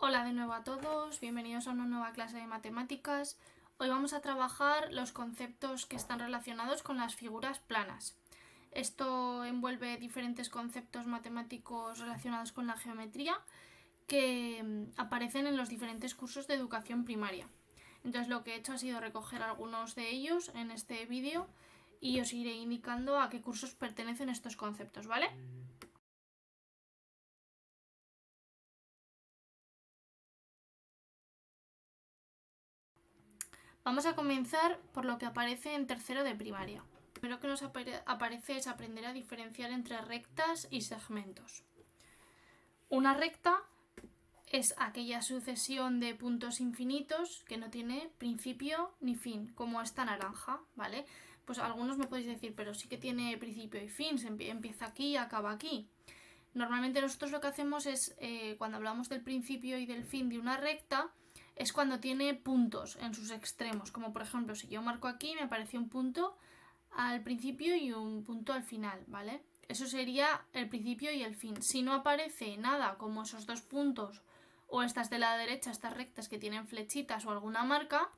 Hola de nuevo a todos, bienvenidos a una nueva clase de matemáticas. Hoy vamos a trabajar los conceptos que están relacionados con las figuras planas. Esto envuelve diferentes conceptos matemáticos relacionados con la geometría que aparecen en los diferentes cursos de educación primaria. Entonces lo que he hecho ha sido recoger algunos de ellos en este vídeo y os iré indicando a qué cursos pertenecen estos conceptos, ¿vale? Vamos a comenzar por lo que aparece en tercero de primaria. Lo primero que nos aparece es aprender a diferenciar entre rectas y segmentos. Una recta es aquella sucesión de puntos infinitos que no tiene principio ni fin, como esta naranja, ¿vale? Pues algunos me podéis decir, pero sí que tiene principio y fin, empieza aquí y acaba aquí. Normalmente nosotros lo que hacemos es, cuando hablamos del principio y del fin de una recta, es cuando tiene puntos en sus extremos, como por ejemplo si yo marco aquí me aparece un punto al principio y un punto al final, ¿vale? Eso sería el principio y el fin. Si no aparece nada como esos dos puntos o estas de la derecha, estas rectas que tienen flechitas o alguna marca,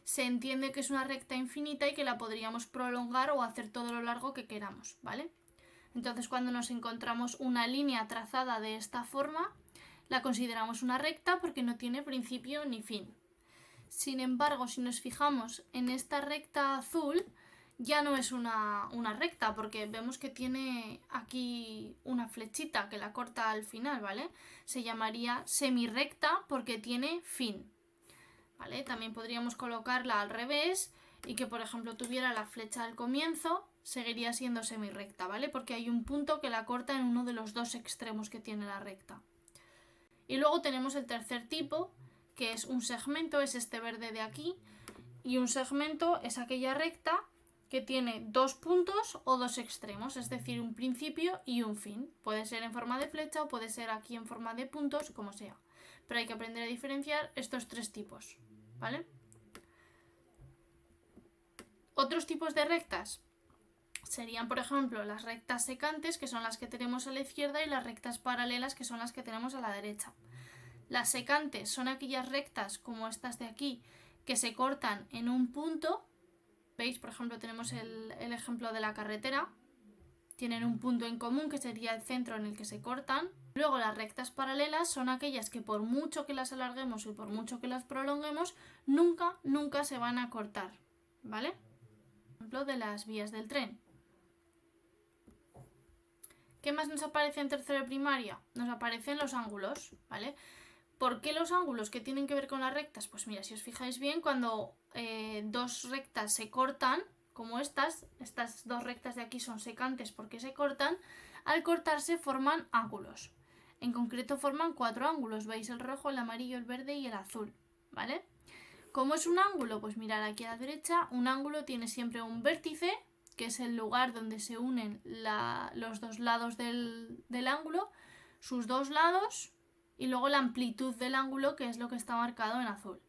se entiende que es una recta infinita y que la podríamos prolongar o hacer todo lo largo que queramos, ¿vale? Entonces cuando nos encontramos una línea trazada de esta forma, la consideramos una recta porque no tiene principio ni fin. Sin embargo, si nos fijamos en esta recta azul, ya no es una recta porque vemos que tiene aquí una flechita que la corta al final, ¿vale? Se llamaría semirrecta porque tiene fin, ¿vale? También podríamos colocarla al revés y que, por ejemplo, tuviera la flecha al comienzo, seguiría siendo semirrecta, ¿vale? Porque hay un punto que la corta en uno de los dos extremos que tiene la recta. Y luego tenemos el tercer tipo, que es un segmento, es este verde de aquí, y un segmento es aquella recta que tiene dos puntos o dos extremos, es decir, un principio y un fin. Puede ser en forma de flecha o puede ser aquí en forma de puntos, como sea. Pero hay que aprender a diferenciar estos tres tipos, ¿vale? Otros tipos de rectas serían, por ejemplo, las rectas secantes, que son las que tenemos a la izquierda, y las rectas paralelas, que son las que tenemos a la derecha. Las secantes son aquellas rectas como estas de aquí que se cortan en un punto. ¿Veis? Por ejemplo, tenemos el ejemplo de la carretera. Tienen un punto en común que sería el centro en el que se cortan. Luego las rectas paralelas son aquellas que por mucho que las alarguemos y por mucho que las prolonguemos, nunca se van a cortar, ¿vale? Ejemplo de las vías del tren. ¿Qué más nos aparece en tercero de primaria? Nos aparecen los ángulos, ¿vale? ¿Por qué los ángulos? ¿Qué tienen que ver con las rectas? Pues mira, si os fijáis bien, cuando dos rectas se cortan, como estas dos rectas de aquí son secantes porque se cortan, al cortarse forman ángulos. En concreto forman 4 ángulos, veis el rojo, el amarillo, el verde y el azul, ¿vale? ¿Cómo es un ángulo? Pues mirad aquí a la derecha, un ángulo tiene siempre un vértice, que es el lugar donde se unen los dos lados del ángulo, sus dos lados, y luego la amplitud del ángulo, que es lo que está marcado en azul.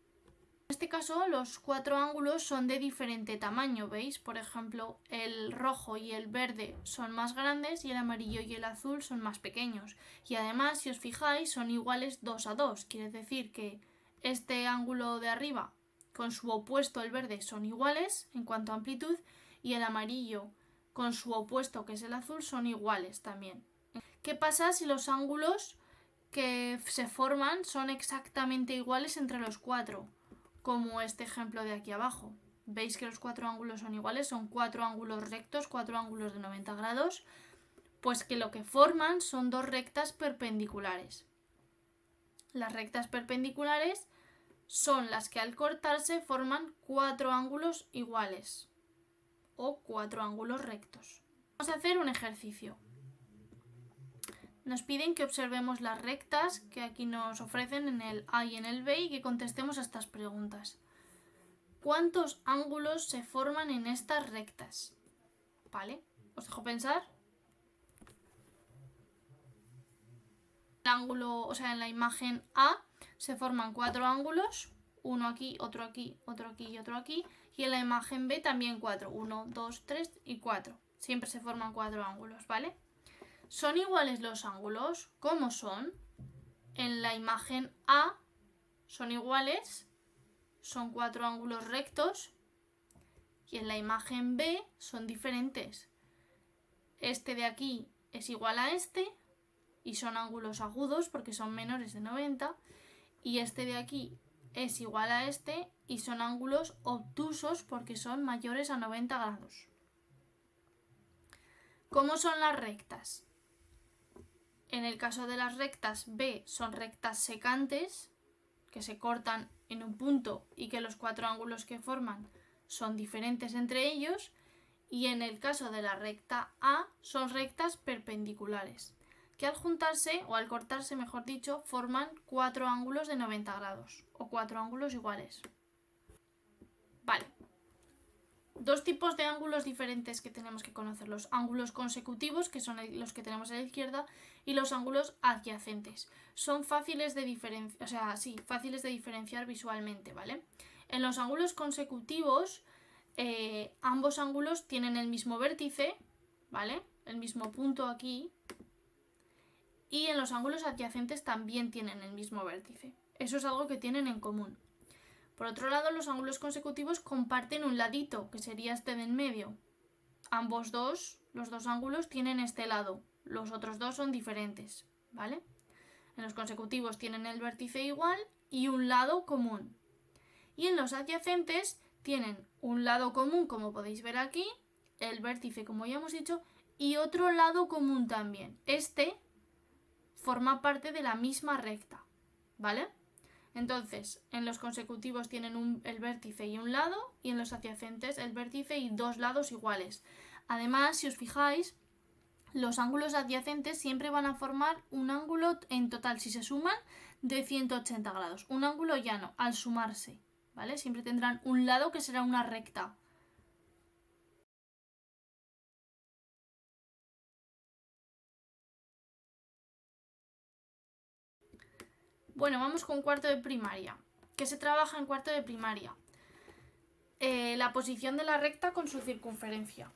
En este caso, los 4 ángulos son de diferente tamaño, ¿veis? Por ejemplo, el rojo y el verde son más grandes y el amarillo y el azul son más pequeños. Y además, si os fijáis, son iguales 2 a 2. Quiere decir que este ángulo de arriba con su opuesto, el verde, son iguales en cuanto a amplitud, y el amarillo con su opuesto, que es el azul, son iguales también. ¿Qué pasa si los ángulos que se forman son exactamente iguales entre los 4? Como este ejemplo de aquí abajo. Veis que los 4 ángulos son iguales, son 4 ángulos rectos, 4 ángulos de 90 grados, pues que lo que forman son dos rectas perpendiculares. Las rectas perpendiculares son las que al cortarse forman 4 ángulos iguales o 4 ángulos rectos. Vamos a hacer un ejercicio. Nos piden que observemos las rectas que aquí nos ofrecen en el A y en el B y que contestemos a estas preguntas. ¿Cuántos ángulos se forman en estas rectas? ¿Vale? ¿Os dejo pensar? El ángulo, o sea, en la imagen A se forman 4 ángulos, uno aquí, otro aquí, otro aquí y otro aquí, y en la imagen B también 4, 1, 2, 3 y 4. Siempre se forman 4 ángulos, ¿vale? ¿Son iguales los ángulos? ¿Cómo son? En la imagen A son iguales, son 4 ángulos rectos, y en la imagen B son diferentes. Este de aquí es igual a este, y son ángulos agudos porque son menores de 90, y este de aquí es igual a este, y son ángulos obtusos porque son mayores a 90 grados. ¿Cómo son las rectas? En el caso de las rectas B son rectas secantes, que se cortan en un punto y que los 4 ángulos que forman son diferentes entre ellos, y en el caso de la recta A son rectas perpendiculares, que al juntarse, o al cortarse mejor dicho, forman 4 ángulos de 90 grados, o 4 ángulos iguales. Vale. Dos tipos de ángulos diferentes que tenemos que conocer: los ángulos consecutivos, que son los que tenemos a la izquierda, y los ángulos adyacentes. Son fáciles de diferenciar visualmente, ¿vale? En los ángulos consecutivos, ambos ángulos tienen el mismo vértice, ¿vale? El mismo punto aquí. Y en los ángulos adyacentes también tienen el mismo vértice. Eso es algo que tienen en común. Por otro lado, los ángulos consecutivos comparten un ladito, que sería este de en medio. Los dos ángulos tienen este lado, los otros dos son diferentes, ¿vale? En los consecutivos tienen el vértice igual y un lado común. Y en los adyacentes tienen un lado común, como podéis ver aquí, el vértice, como ya hemos dicho, y otro lado común también. Este forma parte de la misma recta, ¿vale? Entonces, en los consecutivos tienen el vértice y un lado, y en los adyacentes el vértice y dos lados iguales. Además, si os fijáis, los ángulos adyacentes siempre van a formar un ángulo en total, si se suman, de 180 grados. Un ángulo llano, al sumarse, ¿vale? Siempre tendrán un lado que será una recta. Bueno, vamos con cuarto de primaria. ¿Qué se trabaja en cuarto de primaria? La posición de la recta con su circunferencia,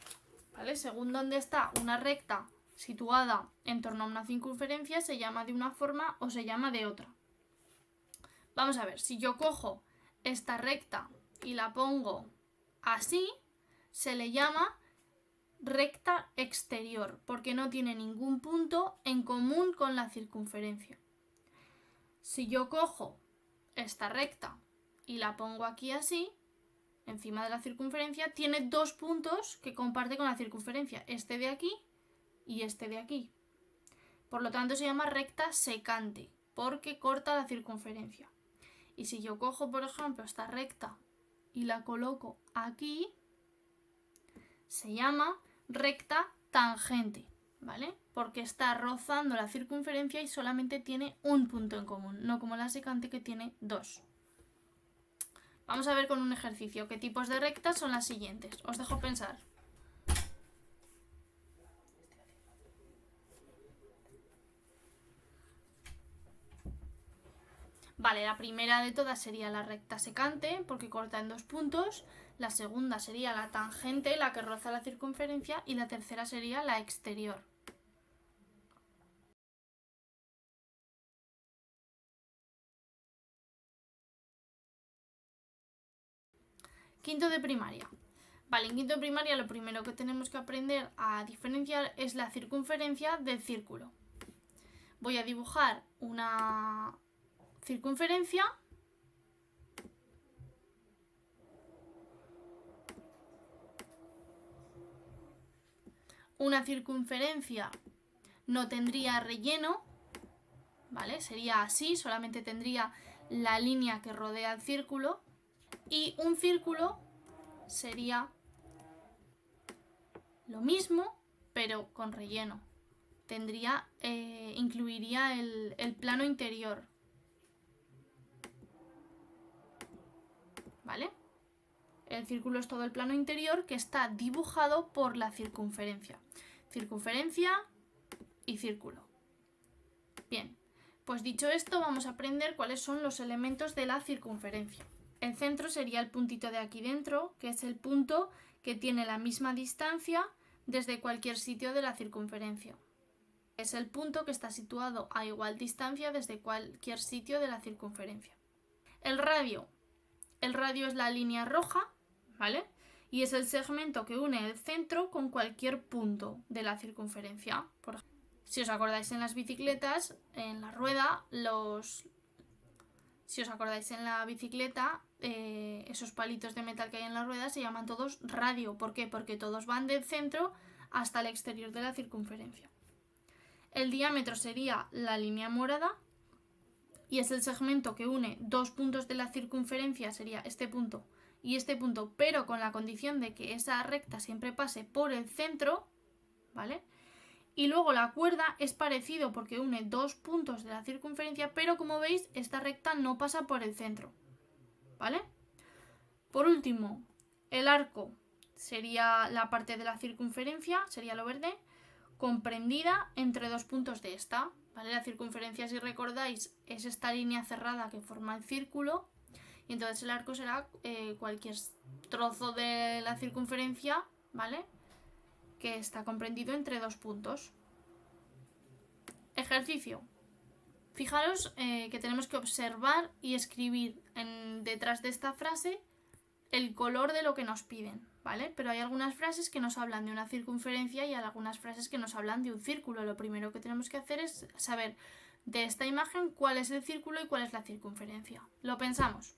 ¿vale? Según donde está una recta situada en torno a una circunferencia, se llama de una forma o se llama de otra. Vamos a ver, si yo cojo esta recta y la pongo así, se le llama recta exterior, porque no tiene ningún punto en común con la circunferencia. Si yo cojo esta recta y la pongo aquí así, encima de la circunferencia, tiene dos puntos que comparte con la circunferencia, este de aquí y este de aquí. Por lo tanto se llama recta secante, porque corta la circunferencia. Y si yo cojo, por ejemplo, esta recta y la coloco aquí, se llama recta tangente, ¿vale? Porque está rozando la circunferencia y solamente tiene un punto en común, no como la secante que tiene dos. Vamos a ver con un ejercicio qué tipos de rectas son las siguientes. Os dejo pensar. Vale, la primera de todas sería la recta secante, porque corta en dos puntos. La segunda sería la tangente, la que roza la circunferencia. Y la tercera sería la exterior. Quinto de primaria. Vale, en quinto de primaria lo primero que tenemos que aprender a diferenciar es la circunferencia del círculo. Voy a dibujar una circunferencia. Una circunferencia no tendría relleno, ¿vale? Sería así, solamente tendría la línea que rodea el círculo. Y un círculo sería lo mismo, pero con relleno. Incluiría el plano interior, ¿vale? El círculo es todo el plano interior que está dibujado por la circunferencia. Circunferencia y círculo. Bien, pues dicho esto, vamos a aprender cuáles son los elementos de la circunferencia. El centro sería el puntito de aquí dentro, que es el punto que tiene la misma distancia desde cualquier sitio de la circunferencia. Es el punto que está situado a igual distancia desde cualquier sitio de la circunferencia. El radio es la línea roja, ¿vale? Y es el segmento que une el centro con cualquier punto de la circunferencia. Por ejemplo, si os acordáis en las bicicletas, en la rueda, si os acordáis en la bicicleta, esos palitos de metal que hay en la rueda se llaman todos radio. ¿Por qué? Porque todos van del centro hasta el exterior de la circunferencia. El diámetro sería la línea morada y es el segmento que une dos puntos de la circunferencia, sería este punto y este punto, pero con la condición de que esa recta siempre pase por el centro, ¿vale? Y luego la cuerda es parecido porque une dos puntos de la circunferencia, pero como veis, esta recta no pasa por el centro, ¿vale? Por último, el arco sería la parte de la circunferencia, sería lo verde, comprendida entre dos puntos de esta, ¿vale? La circunferencia, si recordáis, es esta línea cerrada que forma el círculo, y entonces el arco será cualquier trozo de la circunferencia, ¿vale? Que está comprendido entre dos puntos. Ejercicio. Fijaros que tenemos que observar y escribir detrás de esta frase el color de lo que nos piden, ¿vale? Pero hay algunas frases que nos hablan de una circunferencia y algunas frases que nos hablan de un círculo. Lo primero que tenemos que hacer es saber de esta imagen cuál es el círculo y cuál es la circunferencia. Lo pensamos.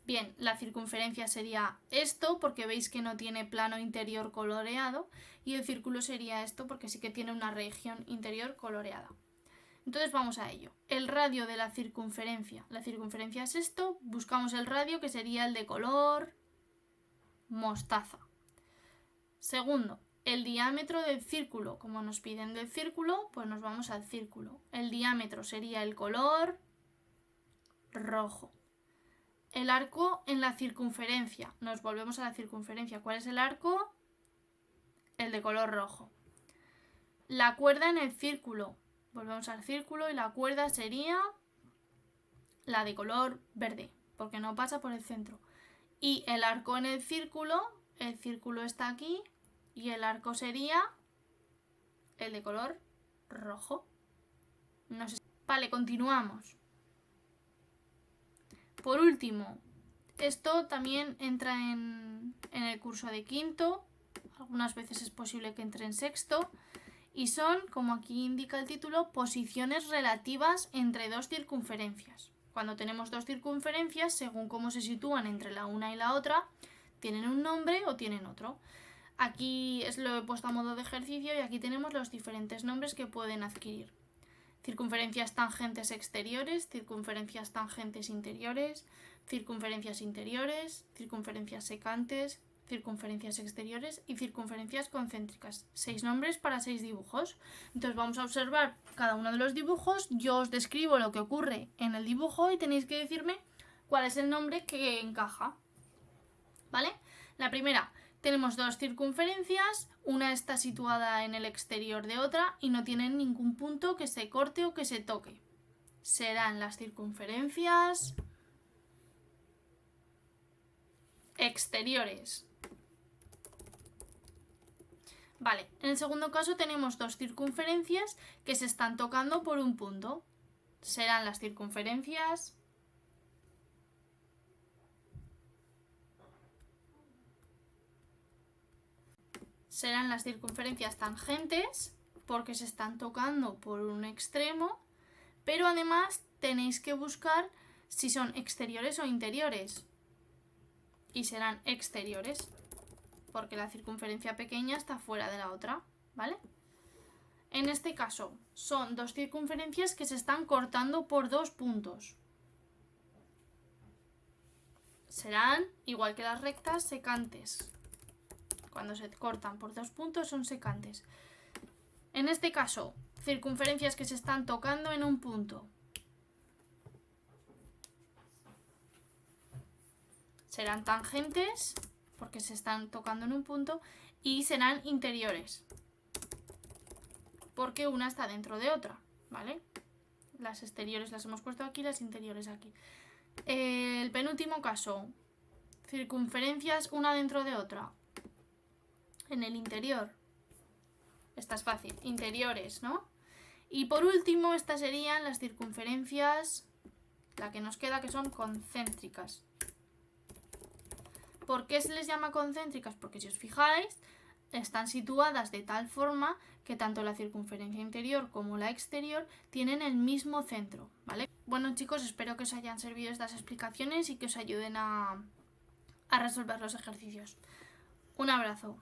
Bien, la circunferencia sería esto porque veis que no tiene plano interior coloreado y el círculo sería esto porque sí que tiene una región interior coloreada. Entonces vamos a ello. El radio de la circunferencia. La circunferencia es esto. Buscamos el radio que sería el de color mostaza. Segundo, el diámetro del círculo. Como nos piden del círculo, pues nos vamos al círculo. El diámetro sería el color rojo. El arco en la circunferencia. Nos volvemos a la circunferencia. ¿Cuál es el arco? El de color rojo. La cuerda en el círculo. Volvemos al círculo y la cuerda sería la de color verde, porque no pasa por el centro. Y el arco en el círculo está aquí y el arco sería el de color rojo. No sé. Vale, continuamos. Por último, esto también entra en el curso de quinto, algunas veces es posible que entre en sexto, y son, como aquí indica el título, posiciones relativas entre dos circunferencias. Cuando tenemos dos circunferencias, según cómo se sitúan entre la una y la otra, tienen un nombre o tienen otro. Aquí lo he puesto a modo de ejercicio y aquí tenemos los diferentes nombres que pueden adquirir. Circunferencias tangentes exteriores, circunferencias tangentes interiores, circunferencias interiores, circunferencias secantes, circunferencias exteriores y circunferencias concéntricas. 6 nombres para 6 dibujos. Entonces vamos a observar cada uno de los dibujos. Yo os describo lo que ocurre en el dibujo y tenéis que decirme cuál es el nombre que encaja. ¿Vale? La primera. Tenemos dos circunferencias, una está situada en el exterior de otra y no tienen ningún punto que se corte o que se toque. Serán las circunferencias exteriores. Vale, en el segundo caso tenemos dos circunferencias que se están tocando por un punto. Serán las circunferencias tangentes porque se están tocando por un extremo, pero además tenéis que buscar si son exteriores o interiores y serán exteriores porque la circunferencia pequeña está fuera de la otra, ¿vale? En este caso son dos circunferencias que se están cortando por dos puntos. Serán, igual que las rectas, secantes. Cuando se cortan por dos puntos son secantes. En este caso, circunferencias que se están tocando en un punto. Serán tangentes, porque se están tocando en un punto, y serán interiores, porque una está dentro de otra, ¿vale? Las exteriores las hemos puesto aquí, las interiores aquí. El penúltimo caso, circunferencias una dentro de otra. En el interior. Esta es fácil. Interiores, ¿no? Y por último, estas serían las circunferencias la que nos queda, que son concéntricas. ¿Por qué se les llama concéntricas? Porque si os fijáis, están situadas de tal forma que tanto la circunferencia interior como la exterior tienen el mismo centro, ¿vale? Bueno, chicos, espero que os hayan servido estas explicaciones y que os ayuden a resolver los ejercicios. Un abrazo.